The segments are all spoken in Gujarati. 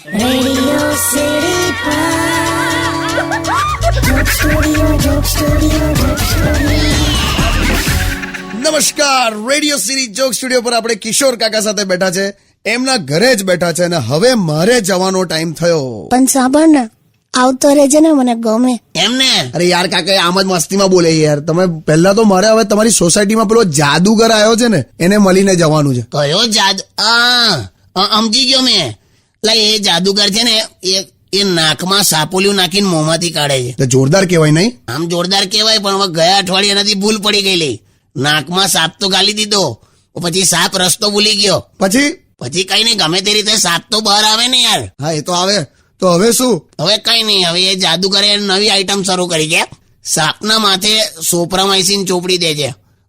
Radio City Joke Studio, Joke Studio, Joke Studio. નમસ્કાર, રેડિયો સિટી જોક સ્ટુડિયો પર આપણે કિશોર કાકા સાથે બેઠા છે. એમના ઘરે જ બેઠા છે અને હવે મારે જવાનો ટાઈમ થયો. પણ સાંભળ ને, આવતો રહેજે ને, મને ગમે એમને. અરે યાર કાકા, આમ જ મસ્તીમાં બોલે યાર. તમે પહેલા તો મારે હવે તમારી સોસાયટીમાં પેલો જાદુગર આવ્યો છે ને, એને મળીને જવાનું છે. કયો જાદુ? સમજી ગયો મેં. એટલે એ જાદુગર છે ને, એ નાકમાં સાપોલિયું નાખીને મોંમાંથી કાઢે છે. તો જોરદાર કહેવાય નહીં? આમ જોરદાર કહેવાય, પણ હવે ગયા અઠવાડિયે એનાથી ભૂલ પડી ગયેલી. નાકમાં સાપ તો ગાલી દીધો, પછી સાપ રસ્તો ભૂલી ગયો. પછી કઈ નહીં, ગમે તે રીતે સાપ તો બહાર આવે ને યાર. હા, એ તો આવે. તો હવે શું? હવે કઈ નહીં, હવે એ જાદુગરે નવી આઈટમ શરૂ કરી છે. સાપના માથે સોપ્રામાઇસિન ચોપડી દે છે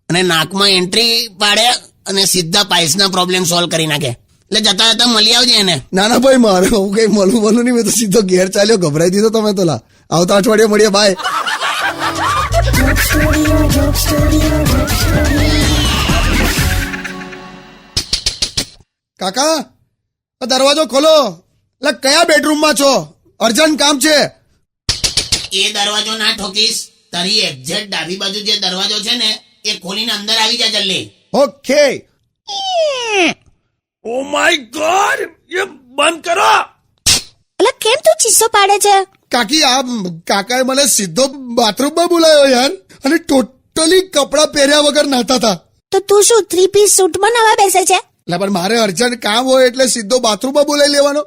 અને નાકમાં એન્ટ્રી પાડે અને સીધા પાઇલ્સના પ્રોબ્લેમ સોલ્વ કરી નાખે. એટલે જતા જતા મળી આવજે એને. ના ના ભાઈ, મારે હું કઈ મળું નહીં. મેં તો સીધો ઘેર ચાલ્યો. ગભરાઈ દીધો તમે તો. આવતા અઠવાડિયે મળીએ. By. Joke Studio, Joke Studio, Joke Studio. કાકા, આ દરવાજો ખોલો. એટલે કયા બેડરૂમમાં છો? અર્જન્ટ કામ છે. એ દરવાજો ના ઠોકીશ. તારી એક્ઝેક્ટ ડાબી બાજુ જે દરવાજો છે ને, એ ખોલીને અંદર આવી જા જલ્દી. ઓકે. ઓ માય ગોડ, ये बंद करो. એટલે કેમ તું ચીસો પાડે છે? કાકી, આ કાકાએ મને સીધો બાથરૂમમાં બોલાયો યાર, અને ટોટલી કપડાં પહેર્યા વગર નાતા હતા. તો તું શું 3 પીસ સૂટમાં નવા બેસે છે? એટલે પણ મારે અર્જન્ટ કામ હોય એટલે સીધો બાથરૂમમાં બોલાવી લેવાનો.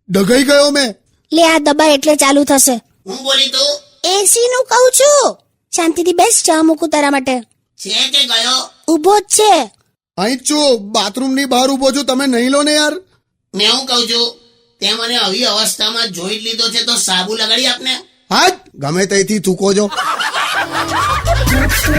ડઘાઈ ગયો મેં. લે, આ દબા એટલે ચાલુ થશે. હું બોલી તું? એસી નું કહું છું. શાંતિથી બેસ, ચા મૂકું તારા માટે. છે કે ગયો? ઊભો જ છે. અહીં જ છું, બાથરૂમની બહાર ઉભો છું. તમે નહીં લો ને યાર. મેં હું કહું છું, તે મને આવી અવસ્થામાં જોઈ જ લીધો છે તો સાબુ લગાડી આપને. હા, ગમે ત્યાંથી થૂકો છો. Joke Studio.